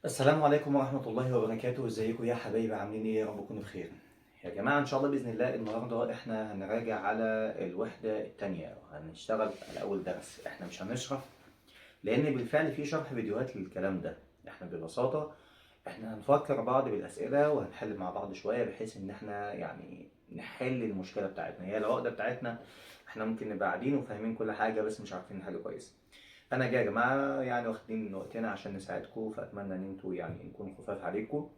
السلام عليكم ورحمة الله وبركاته، ازيكم يا حبايبي؟ عاملين ايه؟ يا رب تكونوا بخير. يا جماعة ان شاء الله بإذن الله النهاردة احنا هنراجع على الوحدة التانية وهنشتغل على أول درس. احنا مش هنشرح لأن بالفعل في شرح فيديوهات للكلام ده. احنا ببساطة احنا هنفكر بعض بالأسئلة وهنحل مع بعض شوية بحيث ان احنا يعني نحل المشكلة بتاعتنا، هي العقدة بتاعتنا. احنا ممكن نبقى قاعدين وفاهمين كل حاجة بس مش عارفين نحل كويس. انا جاي يا جماعه يعني واخدين من وقتنا عشان نساعدكم، فاتمنى ان انتوا يعني نكون خفاف عليكم.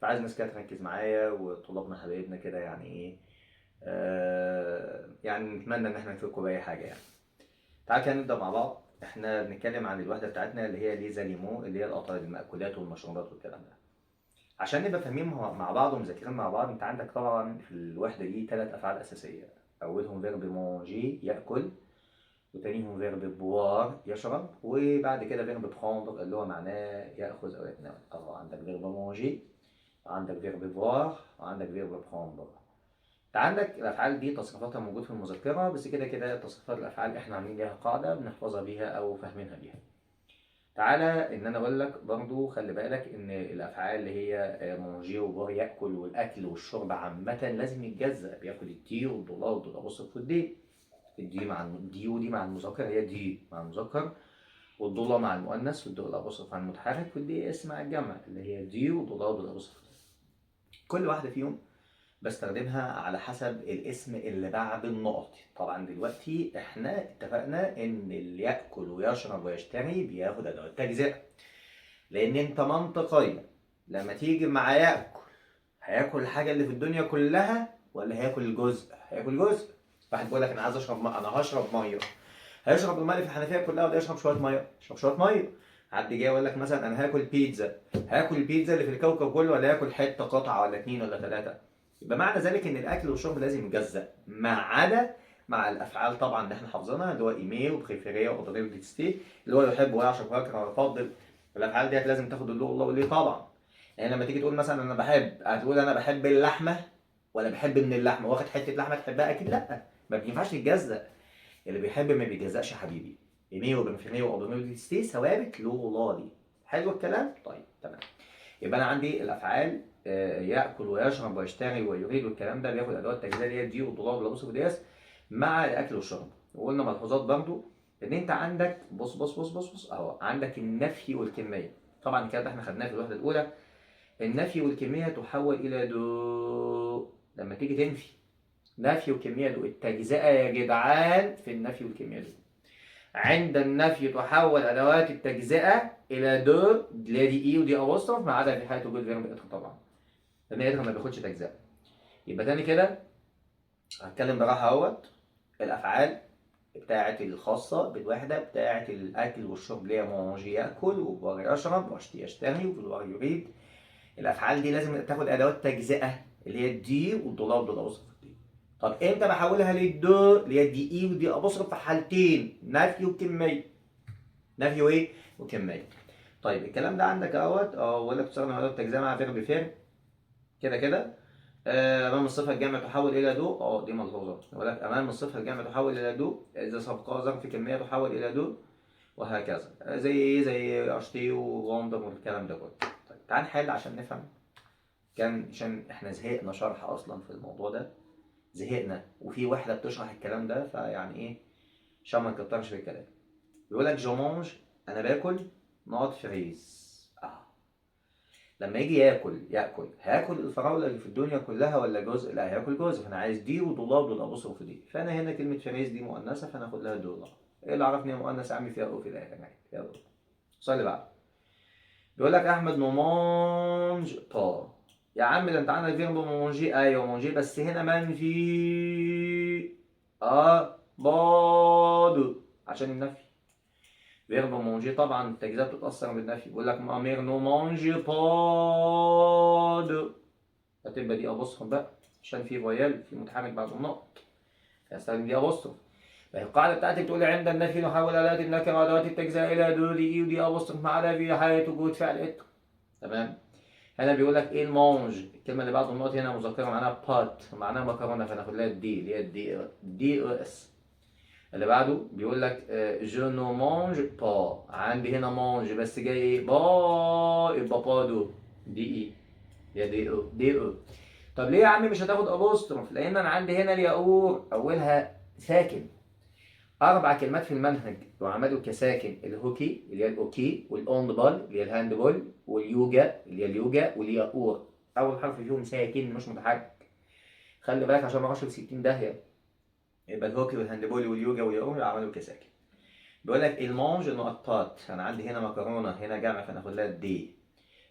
فعايز ناس كده تركز معايا وطلابنا حبايبنا كده يعني ايه. يعني نتمنى ان احنا نفيدكم باي حاجه يعني. تعال كده نبدا مع بعض. احنا بنتكلم عن الوحده بتاعتنا اللي هي ليزا ليمو، اللي هي القطع المأكولات والمشروبات والكلام ده. عشان نبقى فاهمين مع بعض ومذاكرين مع بعض، انت عندك طبعا في الوحده دي ثلاث افعال اساسيه. اولهم فيرب مونجي ياكل، وتانيهم فيرب بوار يشرب، وبعد كده فيرب بخوندر اللي هو معناه يأخذ أو يتناول. طبعا عندك فيرب مونجي، عندك فيرب بوار، وعندك فيرب بخوندر. انت عندك الأفعال دي تصريفاتها موجود في المذكرة، بس كده كده تصريفات الأفعال احنا عاملين ليها قاعدة بنحفظها بيها أو فاهمينها بيها. تعالى إن أنا أقول لك برضو خلي بالك إن الأفعال اللي هي مونجي وبوار يأكل، والأكل والشرب عامة لازم يتجزأ، بياكل التي والضلال والضلال والدي. الدي ودي مع المذكر، هي دي مع المذكر، والضلة مع المؤنث، والضلة بصرف عن المتحرك، والدي اس مع الجمع اللي هي دي وضلة وضلة بصرف. كل واحدة فيهم بستخدمها على حسب الاسم اللي بعد النقط. طبعا دلوقتي احنا اتفقنا ان اللي ياكل ويشرب ويشتري بياخد ادوات تجزئه، لان انت منطقيا لما تيجي مع ياكل هياكل الحاجه اللي في الدنيا كلها ولا هياكل جزء؟ هياكل جزء. واحد بيقول لك انا عايز اشرب انا هشرب ميه، هيشرب الميه اللي في الحنفيه كلها ولا يشرب شويه ميه؟ يشرب شويه ميه. حد جاي يقول لك مثلا انا هاكل بيتزا، هاكل البيتزا اللي في الكوكب كله ولا هاكل حته قطعه ولا اتنين ولا ثلاثه؟ يبقى معنى ذلك ان الاكل والشرب لازم يجزأ، ما عدا مع الافعال طبعا اللي احنا حافظينها، اللي هو ايميل وبريفيريا واوبريل ديتستي، اللي هو يحب ويعشق ويكره ويفضل. الافعال ديت لازم تاخد اللي الله وليه طبعا. يعني لما تيجي تقول مثلا انا بحب، هتقول انا بحب اللحمه ولا بحب من اللحمه؟ واخد حته لحمه تحبها؟ اكيد لا، ما بينفعش تتجزأ. اللي بيحب ما بيجزأش يا حبيبي. ايميل وبريفيريا واوبريل ديتستي ثوابت له الله دي. حلو الكلام؟ طيب تمام. يبقى انا عندي الافعال ياكل ويشرب ويشتري ويريد والكلام ده بياخد ادوات تجزئه اللي هي دي والضلال والبص والقياس مع الاكل والشرب. وقلنا ملحوظات برضو ان انت عندك بص اهو، عندك النفي والكميه. طبعا الكلام ده احنا خدناه في الوحده الاولى. النفي والكميه تحول الى دو لما تيجي تنفي. نفي وكميه دو، التجزئه يا جدعان في النفي والكميه دو. عند النفي تحول ادوات التجزئه الى دو، اللي هي دي اي ودي اوصف، ما عدا في حاله وجود فيرب اتر طبعا، لان اتر ما بياخدش تجزئه. يبقى تاني كده هتكلم براحه اهوت. الافعال بتاعت الخاصه بالوحده بتاعت الاكل والشرب اللي هي مونجي ياكل، وبار يشرب، واشتي يشتري، وبالوار يريد. الافعال دي لازم تاخد ادوات تجزئه اللي هي الدي والضلال والضلال اوصف دي. طب امتى بحولها للدو اللي هي دي اي ودي ابصرف؟ في حالتين، نفي وكميه. نفي وايه؟ وكميه. طيب الكلام ده عندك اهوت بقول لك تستخدم اداه تجزئه مع فيرب فير كده كده. امام الصفه الجامعه تحول الى دو، دي ملحوظه. يقول لك امام الصفه الجامعه تحول الى دو اذا سبقها ظرف كميه تحول الى دو، وهكذا. زي ايه؟ زي اشتي وغوندر والكلام ده كله. طيب تعال نحل عشان نفهم. كان عشان احنا زهقنا شرح اصلا في الموضوع ده، زهقنا وفي واحده بتشرح الكلام ده، فيعني ايه عشان ما نكترش في الكلام. بيقول لك جو مانج، انا باكل نوت فريز. لما يجي ياكل هياكل الفراوله اللي في الدنيا كلها ولا جزء؟ لا، هياكل جزء. فانا عايز دي ودولار دول ابصر في دي، فانا هنا كلمه فريز دي مؤنثه فانا اخد لها دولار. ايه اللي عرفني هي مؤنث يا عم؟ فيها او في الاخر يعني فيها او. السؤال اللي بعده بيقول لك احمد نومانج طا. يا عم ده انت عندك فيرب مونجي، ايوه مونجي، بس هنا منفي. بادو عشان النفي. فيرب مونجي طبعا التجزئة بتتأثر بالنفي. بيقول لك ما مير نو مانجي باد، هتبقى دي أبوستروف بقى عشان في فويال في متحرك بعد النقط، هستخدم دي أبوستروف. فهي القاعدة بتاعتي بتقول عند النفي نحول آلات النكرة وأدوات التجزئة إلى دو دي إي ودي أبوستروف ما عدا في حالة وجود فعل إتر. تمام. هنا بيقول لك إيه المانج، الكلمة اللي بعد النقط هنا مذكرة معناها بات، معناها مكرونة، فناخد لها الدي اللي هي الدي أو إس. اللي بعده بيقول لك جو نو مانج با، عندي هنا مانج بس جاي ايه با، يبقى با دو دي اي يا دي او دي او. طب ليه يا عم مش هتاخد ابوستروف؟ لان انا عندي هنا الياور اولها ساكن. اربع كلمات في المنهج وعملوا كساكن: الهوكي اللي هي الاوكي، والاوند بال اللي هي الهاند بول، واليوجا اللي هي اليوجا، والياور. اول حرف فيهم ساكن مش متحرك. خلي بالك عشان ما اروحش في 60 داهيه. يبقى الهوكي والهاندبول واليوجا والياور عملوا كساكن. بيقول لك المانج نقطات، انا عندي هنا مكرونه هنا جمع فناخد لها دي.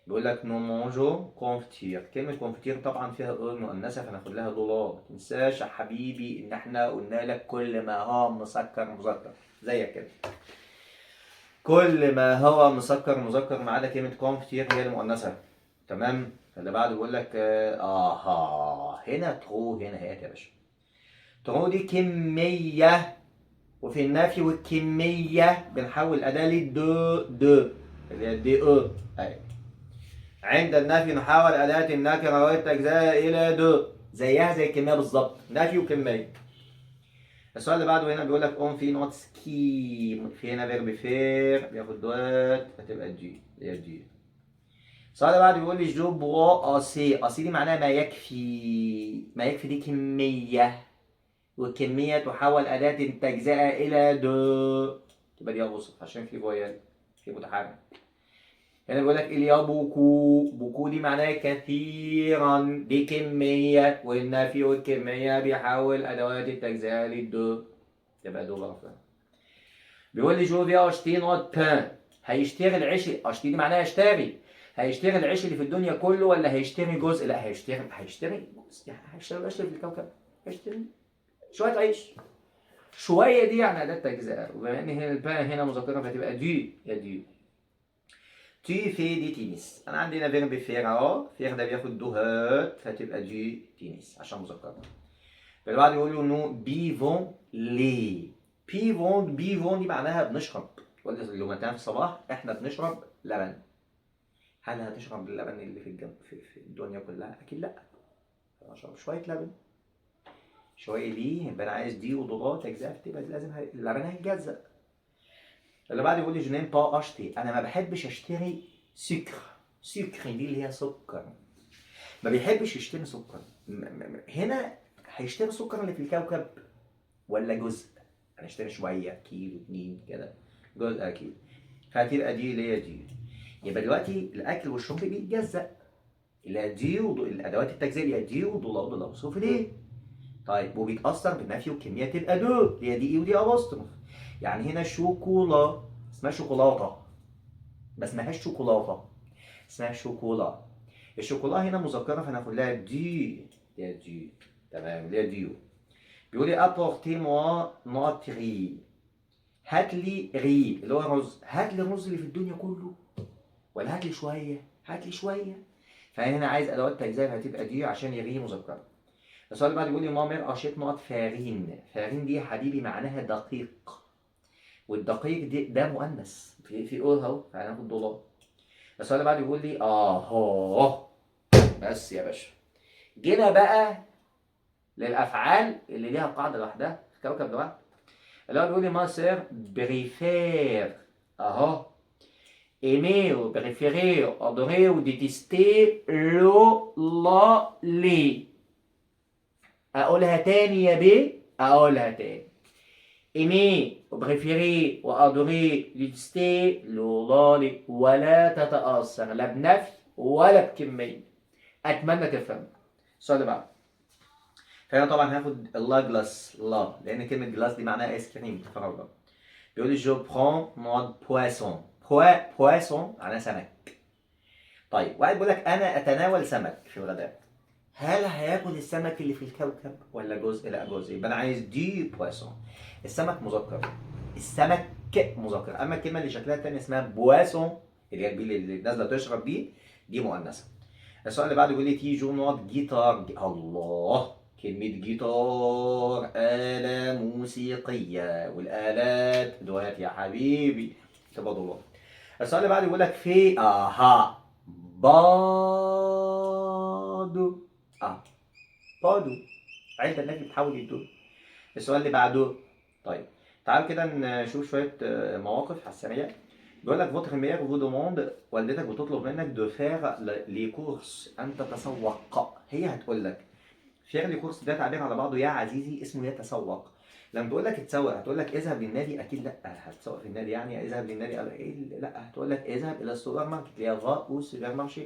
بيقول لك نو مانجو كونفتير، كلمه كونفتير طبعا فيها او مؤنثه فناخد لها دولار. ما تنساش يا حبيبي ان احنا قلنا لك كل ما هو مسكر مذكر زيك كده. كل ما هو مسكر مذكر ما عدا كلمه كونفتير هي المؤنثه. تمام. اللي بعده بيقول لك هنا ترو، هنا هات يا باشا. ترو دي كميه، وفي النفي والكمية بنحول الأداة لدو دو اللي هي دي او. أي. عند النفي نحول أداة النكرة والتجزئة إلى دو، زيها زي الكمية بالظبط، نفي وكمية. السؤال اللي بعده هنا بيقول لك اون في نوت سكي، في هنا فيرب فير بياخد دوت فتبقى جي اللي هي جي. السؤال اللي بعده بيقول لي جو بوا اسي، اسي دي معناها ما يكفي، ما يكفي دي كمية، والكمية تحول أداة التجزئة إلى دو، تبقى دي أبوصف عشان في فويال في متحرك. هنا بيقول لك إليا بوكو، بوكو دي معناها كثيرا، دي كمية، والنفي والكمية بيحول أدوات التجزئة للدو، تبقى دو غلط. بيقول لي جو في أشتي نوت بان، هيشتري العيش، أشتي دي معناها يشتري، هيشتري العيش اللي في الدنيا كله ولا هيشتري جزء؟ لا هيشتري جزء، يعني هيشتري العيش اللي في الكوكب، هيشتري شوية عيش. شوية دي يعني أداة تجزئة، وبما إن هنا الباء هنا مذكرة فتبقى دي يا دي. تي في دي تينيس، أنا عندي هنا فيرب فير أهو، فير ده بياخد دو هات فتبقى دي تينيس عشان مذكرة. اللي بعد يقول له نو بيفون لي، بيفون بيفون دي معناها بنشرب، ولا اللغتين في الصباح إحنا بنشرب لبن. هل هتشرب اللبن اللي في الجنب في الدنيا كلها؟ أكيد لأ. هشرب شوية لبن. شوية ليه يبقى أنا عايز دي وضغط تجزئة، تبقى لازم اللبن هيتجزأ. اللي بعد يقول لي جو نيم با اشتي، انا ما بحبش اشتري سكر. سكر دي اللي هي سكر، ما بيحبش يشتري سكر. هنا هيشتري سكر اللي في الكوكب ولا جزء؟ هنشتري شويه كيلو 2 كده، جزء اكيد، فهتبقى دي اللي هي دي. يبقى دلوقتي الاكل والشرب بيتجزأ، اللي دي الادوات التجزئه اللي هي دي وضلع صوف ليه. طيب وبيتاثر بالنفي والكميه تبقى دو اللي هي دي اي ودي ابوستروف. يعني هنا شوكولا اسمها شوكولاته، ما اسمهاش شوكولاته، اسمها شوكولا. الشوكولا هنا مذكره فناخد لها دي يا دي. تمام اللي هي ديو. بيقول لي ابورتي موا نوت ري، هات لي ري اللي هو رز، هات لي الرز اللي في الدنيا كله ولا هات لي شويه؟ هات لي شويه. فهنا عايز ادوات تجزئه هتبقى دي عشان يري مذكره. السؤال اللي بعد بيقول لي مامر اشيت نوت فارين، فارين دي يا حبيبي معناها دقيق، والدقيق دي ده مؤنث في اول اهو فهناخد دولار. السؤال اللي بعد بيقول لي اهو. بس يا باشا جينا بقى للافعال اللي ليها قاعده لوحدها في كوكب لوحده. اللي هو بيقول لي ما سير بريفير اهو، aimer ou préférer ou adorer ou détester لو لا لي. اقولها تاني يا بيه، اقولها تاني. aimer ou préférer ou adorer détester لو لا لي، ولا تتأثر لا بنفي ولا بكمية. اتمنى تفهم. السؤال اللي بعده، فهنا طبعا هاخد اللا جلاس لا، لان كلمه جلاس دي معناها ايس كريم فراوله. بيقول لي جو برون نوع بواسون، بواسون معناها سمك. طيب واحد بيقول لك انا اتناول سمك في الغداء، هل هياكل السمك اللي في الكوكب ولا جزء؟ لا جزء، يبقى انا عايز دي بواسون. السمك مذكر، السمك مذكر، اما الكلمه اللي شكلها الثاني اسمها بواسون اللي هي اللي نازله تشرب بيه دي مؤنثه. السؤال اللي بعده بيقول لي تي جو نوت جيتار، الله، كلمة جيتار آلة موسيقية، والآلات دوات يا حبيبي تبقى دولار. السؤال اللي بعده بيقول لك في بادو بادو، عند النبي بتحول الدو. السؤال اللي بعده، طيب تعال كده نشوف شويه مواقف على السريع. بيقول لك votre mère vous demande، والدتك بتطلب منك de faire les courses، ان تتسوق. هي هتقول لك فعل كورس ده تعبير على بعضه يا عزيزي اسمه يتسوق. لما تقول لك اتسوق هتقول لك اذهب للنادي، اكيد لا هتسوق في النادي يعني اذهب للنادي ايه، لا هتقول لك اذهب الى السوبر ماركت اللي هي va au supermarché.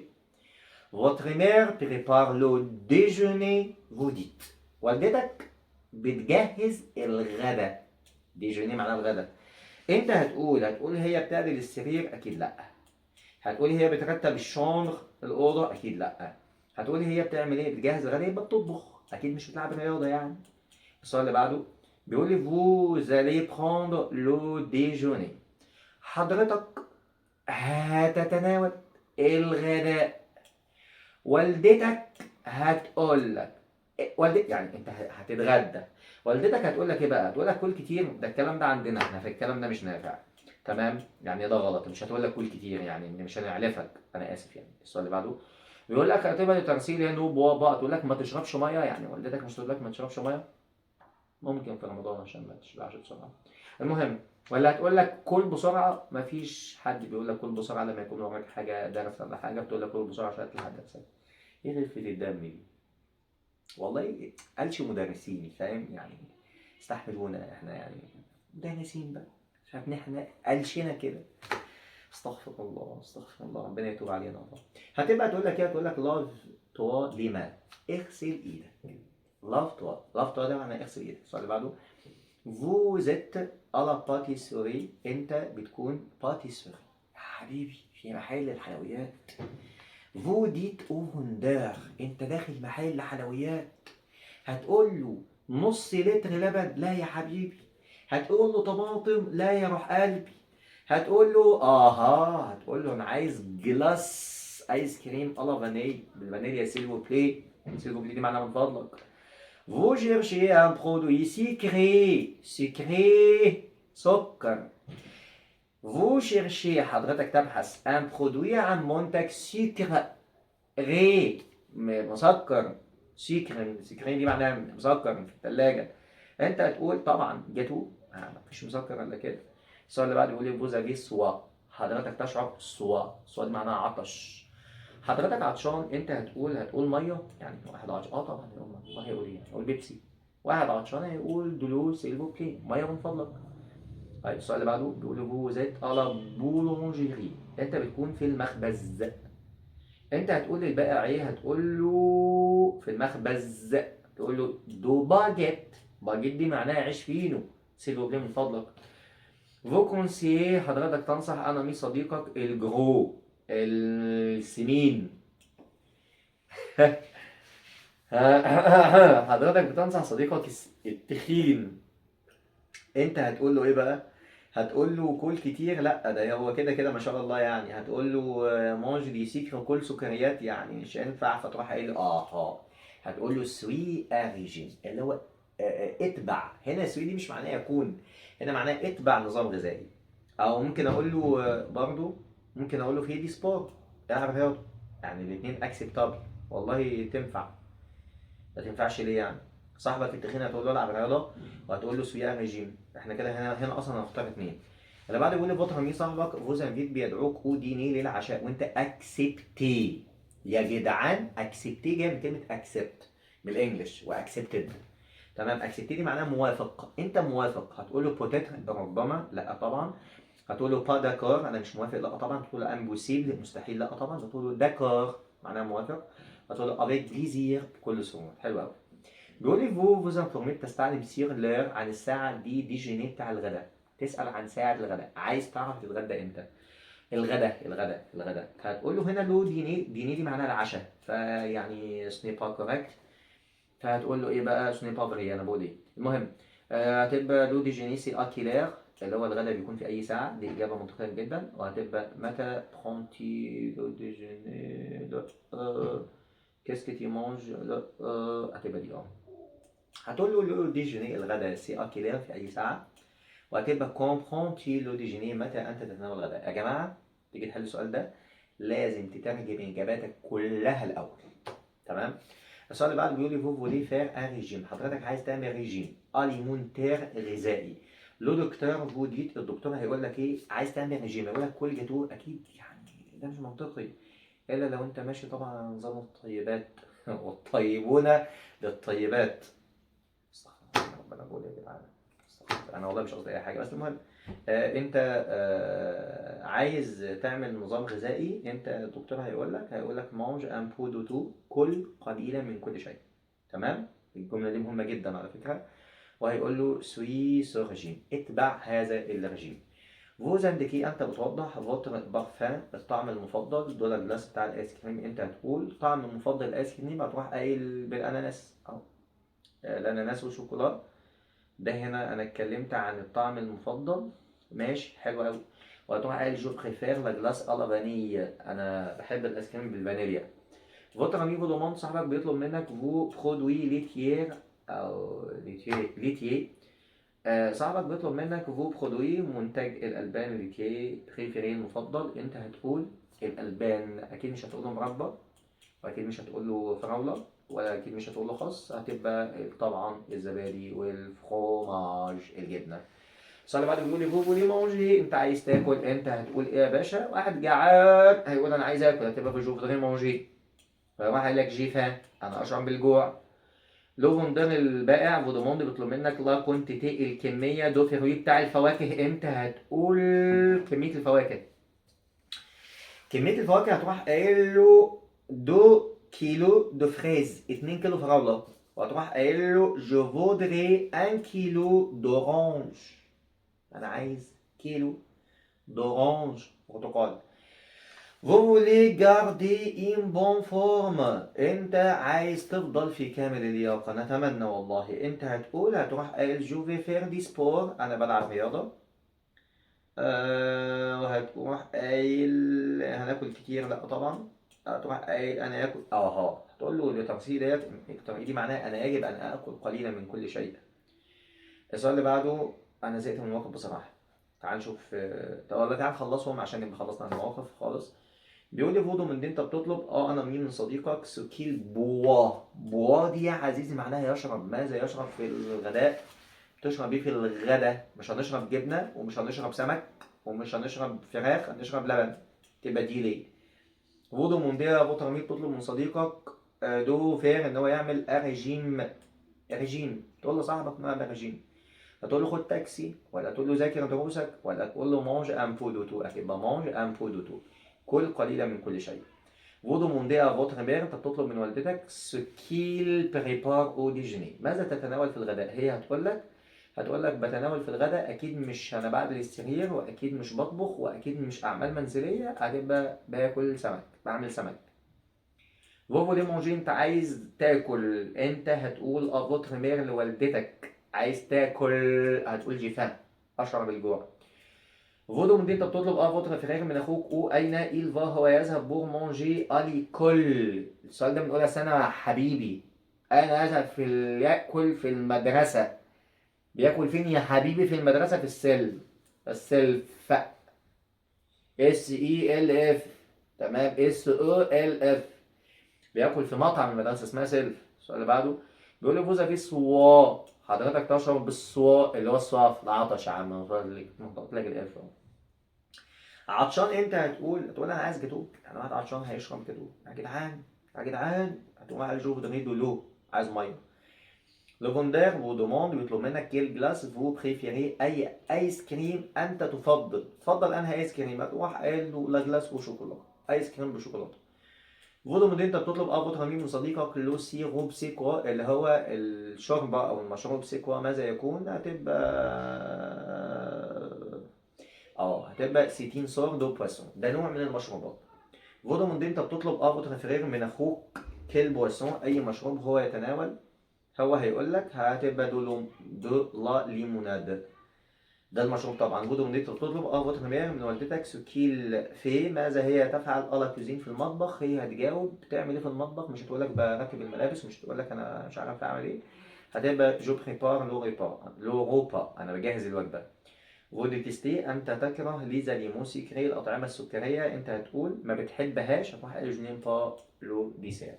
Votre mère prépare le déjeuner vous dites، والدتك بتجهز الغداء. déjeuner معناها الغداء. انت هتقول هي بتعدل السرير، اكيد لا. هتقول هي بترتب الشامر الاوضه، اكيد لا. هتقول هي بتعمل ايه، بتجهز الغداء، يبقى بتطبخ، اكيد مش بتلعب رياضه يعني. السؤال اللي بعده بيقول لي vous allez prendre le déjeuner، حضرتك هتتناول الغداء. والدتك هتقول لك والدتك يعني انت هتتغدى، والدتك هتقول لك ايه بقى، هتقول لك كل كتير، ده الكلام ده عندنا احنا في الكلام ده مش نافع. تمام، يعني ده غلط، مش هتقول لك كل كتير يعني مش هنعلفك، انا اسف يعني. السؤال اللي بعده بيقول لك هتبقى ترسيل هنا بابا، تقول لك ما تشربش ميه، يعني والدتك مش تقول لك ما تشربش ميه، ممكن في رمضان عشان ما تشبعش بسرعه. المهم، ولا هتقول لك كل بسرعه، مفيش حد بيقول لك كل بسرعه لما يكون وراك حاجه درس ولا حاجه بتقول لك كل بسرعه عشان تلحق درسك. ايه خفه الدم دي؟ والله قالش مدرسين فاهم يعني، استحملونا احنا يعني مدرسين بقى، مش عارف احنا قالشنا كده. استغفر الله استغفر الله، ربنا يتوب علينا والله. هتبقى تقول لك ايه، تقول لك لاف توا لما، اغسل ايدك. لاف توا ده معناه اغسل ايدك. السؤال اللي بعده vous êtes à la pâtisserie، انت بتكون باتيسوري يا حبيبي في محل الحلويات. vous dites au vendeur، انت داخل محل حلويات. هتقول له نص لتر لبن، لا يا حبيبي. هتقول له طماطم، لا يا روح قلبي. هتقول له هتقول له انا عايز جلاس ايس كريم الا فانيليا بالفانيليا سيلفو بلي. سيلفو بلي دي معناها من فضلك. Vous cherchez un produit sucré، sucré سكر. Vous cherchez حضرتك تبحث un produit عن منتج sucré مسكر. سكرين دي معناها مسكر في الثلاجة. انت هتقول طبعا جاتو، مفيش مسكر ولا كده. السؤال اللي بعده بيقول لي فوزا في سوا، حضرتك تشرب سوا دي معناها عطش. حضرتك عطشان، انت هتقول ميه، يعني واحد عطشان طبعا هيقول ميه، هيقول ايه؟ هيقول بيبسي. واحد عطشان هيقول دلو سيلفو بلي، ميه من فضلك. طيب السؤال اللي بعده بيقول لي فو زيت على بولونجيري، انت بتكون في المخبز. انت هتقول للبائع ايه، هتقول له في المخبز، تقول له دو باجيت. باجيت دي معناها عيش فينو، سيلفو بلي من فضلك. فو كونسييه حضرتك تنصح انا مي صديقك الجرو السمين. حضرتك بتنصح صديقك التخين. انت هتقول له ايه بقى، هتقول له كل كتير، لا ده هو كده كده ما شاء الله يعني. هتقول له مانج دي سيكر، كل سكريات يعني مش هينفع، فتروح قايل هتقول له سوي اريجين اللي هو اتبع. هنا سوي دي مش معناه يكون، هنا معناه اتبع نظام غذائي. او ممكن اقول له برضو، ممكن اقول له في دي سبور، العب رياضه. يعني الاثنين اكسبتابل، والله تنفع. ما تنفعش ليه يعني؟ صاحبك التخين هتقول له العب رياضه، وهتقول له سوي ريجيم. احنا كده هنا اصلا هنختار اثنين. اللي بعد بيقول لي فوتر مي صاحبك فوزن فيت بيدعوك او ديني للعشاء، وانت اكسبتي. يا جدعان اكسبتي جاي من كلمه اكسبت بالانجلش، واكسبتد. تمام، اكسبتي دي معناها موافق، انت موافق. هتقول له بوتيتر ربما، لا طبعا. هتقول له با داكور انا مش موافق، لا طبعا. هتقول له امبوسيبل مستحيل، لا طبعا. هتقول له داكور معناها موافق. هتقول له افيك بليزير بكل سرور. حلو قوي. بيقول لي فوز انفورمي تستعلم سير لير عن الساعه دي ديجيني بتاع الغداء. تسال عن ساعه الغداء، عايز تعرف تتغدى امتى. الغداء هتقول له هنا لو ديني دي معناها العشاء، فيعني سني با كوريكت. فهتقول له ايه بقى، سني با فري، انا بقول ايه. المهم هتبقى لو ديجيني سي اكيلير، اللي هو الغداء بيكون في اي ساعه، دي اجابه منطقيه جدا. وهتبقى متى برونتي لو ديجيني كيسكي تي مانج، هتبقى دي هتقول له لو ديجيني الغداء سي اكيلير في اي ساعه. وهتبقى كومبرونتي لو ديجيني متى انت تتناول الغداء. يا جماعه تيجي تحل السؤال ده لازم تترجم اجاباتك كلها الاول. تمام. السؤال اللي بعده بيقول لي فو فولي فير ان ريجيم، حضرتك عايز تعمل ريجيم اليمونتير غذائي. لو دكتور فو ديت، الدكتور هيقول لك ايه؟ عايز تعمل ريجيم، يقول لك كل جاتوه، اكيد يعني ده مش منطقي الا لو انت ماشي طبعا على نظام الطيبات والطيبون للطيبات. استغفر الله ربنا، بقول يا جدعان استغفر الله. انا والله مش قصدي اي حاجه، بس المهم انت عايز تعمل نظام غذائي، انت الدكتور هيقول لك مانج ان بو دو تو، كل قليلا من كل شيء. تمام؟ الجمله دي مهمه جدا على فكره. وهيقول له سوي سو ريجيم، اتبع هذا الرجيم. فوز انديكي، انت بتوضح فوتر بارفان، الطعم المفضل. دول الجلاس بتاع الايس كريم، انت هتقول طعم المفضل الايس كريم، هتروح قايل بالاناناس اهو، الاناناس والشوكولاته. ده هنا انا اتكلمت عن الطعم المفضل، ماشي حلو قوي. وهتروح قايل جو بريفير لا جلاس الا فانيليا، انا بحب الايس كريم بالفانيليا. فوتر اميغو دوموند، صاحبك بيطلب منك فو برودوي ليتيير او ليتييه. صاحبك بيطلب منك فو برودوي، منتج الألبان ليتيه بريفيري المفضل. انت هتقول الألبان، أكيد مش هتقول له مربى، وأكيد مش هتقول له فراولة، ولا أكيد مش هتقول له خس، هتبقى طبعا الزبادي والفرomage الجبنة. السؤال اللي بعده بيقول لي فو لي مانجي، انت عايز تاكل، انت هتقول ايه يا باشا؟ واحد جعان هيقول انا عايز اكل، هتبقى في جو فودري مانجي. فواحد قال لك جي فان، انا اشعر بالجوع. لو فندان البائع فودوموند بيطلب منك لا كونتيتي، الكمية دو فيروي بتاع الفواكه، انت هتقول كمية الفواكه. كمية الفواكه هتروح قايل له دو كيلو دو فريز، 2 كيلو فراولة. وهتروح قايل له جو فودري ان كيلو دورانج، انا عايز كيلو دورانج برتقال. Vous voulez garder une bonne forme، انت عايز تفضل في كامل اللياقة، نتمنى والله. انت هتروح قايل جو في فير دي سبور، انا بلعب رياضة. وهتروح قايل هناكل كتير، لا طبعا. هتروح قايل انا اكل هتقول له التفاصيل ديت، التفاصيل دي معناها انا يجب ان اكل قليلا من كل شيء. السؤال اللي بعده، انا زهقت من المواقف بصراحة. تعال نشوف والله تعال نخلصهم عشان نبقى خلصنا المواقف خالص. بيقول لي فودو من دي انت بتطلب انا مين من صديقك سكيل بوا دي يا عزيزي معناها يشرب. ماذا يشرب في الغداء؟ تشرب ايه في الغداء؟ مش هنشرب جبنه، ومش هنشرب سمك، ومش هنشرب فراخ، هنشرب لبن. تبقى دي ليه؟ فودو مونديا فوتراميد تطلب من صديقك دو فير ان هو يعمل ريجيم. تقول له صاحبك ما ريجيم، هتقول له خد تاكسي، ولا تقول له ذاكر دروسك، ولا تقول له مانج ان بو دو تو؟ هتبقى مانج ان بو دو تو، كل قليلا من كل شيء. فودو موندي ا فوتر مير، انت بتطلب من والدتك سكيل بريبار او ديجيني، ماذا تتناول في الغداء؟ هي هتقول لك بتناول في الغداء، اكيد مش انا بعمل السرير، واكيد مش بطبخ، واكيد مش اعمال منزليه، هتبقى باكل سمك، بعمل سمك. فوفو دي مونجي، انت عايز تاكل، انت هتقول ا فوتر مير لوالدتك عايز تاكل، هتقول جيفان، اشعر بالجوع. فودو من انت بتطلب فوتر فراغ من اخوك، او اين إلفا هو يذهب بور مونجي الي كل. السؤال ده من اولى سنه يا حبيبي. انا اذهب ياكل في المدرسه. بياكل فين يا حبيبي؟ في المدرسه، في السلف. اس اي ال اف، تمام، اس او ال اف. بياكل في مطعم المدرسه اسمها سيلف. السؤال اللي بعده بيقول لي فوزا في سوا، حضرتك تشعر بالسوا اللي هو الصواف، العطش يا عم، قلت لك الاف. عطشان انت هتقول انا عايز جاتوه. يعني واحد عطشان هيشرب جاتوه، يا جدعان يا جدعان، هتقوم قايل جو فودريدو لو، عايز ميه. لوفوندير ودوموند بيطلب منك كيل جلاس فو بريفيري، اي ايس كريم انت تفضل انهي ايس كريم؟ هتروح قايل له لا جلاس وشوكولاته، ايس كريم بشوكولاته. فودوموند انت بتطلب فوترامين من صديقك لو سيروب سيكوا، اللي هو الشوربه او المشروب سيكوا، ماذا يكون؟ هتبقى سيتين سور دو بواسون، ده نوع من المشروبات. فودامون دي انت بتطلب فوتر فرير من اخوك كيل بواسون، اي مشروب هو يتناول. هو هيقول لك هتبقى دو لا ليموناد، ده المشروب طبعا. فودامون دي انت بتطلب فوتر فرير من والدتك سكيل في، ماذا هي تفعل الا كوزين في المطبخ؟ هي هتجاوب بتعمل ايه في المطبخ، مش هتقول لك بركب الملابس، مش هتقول لك انا مش عارف اعمل ايه. هتبقى جو بريبار لو روبا، انا بجهز الوجبه. وديتستي، انت تكره ليزا ليمون سكري، الاطعمه السكريه، انت هتقول ما بتحبهاش، هتروح قايل جو نيم با لو ديسير.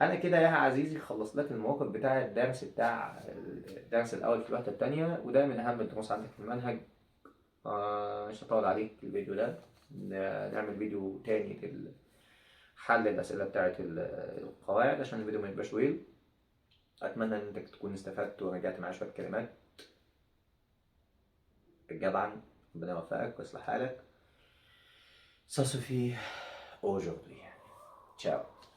انا كده يا عزيزي خلصت لك الموقف بتاع الدرس الدرس الاول في الوحده الثانيه، وده من اهم الدروس عندك في المنهج. مش هطول عليك الفيديو ده، نعمل فيديو تاني حل الاسئله بتاعه القواعد عشان الفيديو ما يبقاش طويل. اتمنى ان انت تكون استفدت ورجعت معايا شويه كلمات. جدعا، ربنا يوفقك ويصلح حالك. Ça suffit aujourd'hui. Ciao.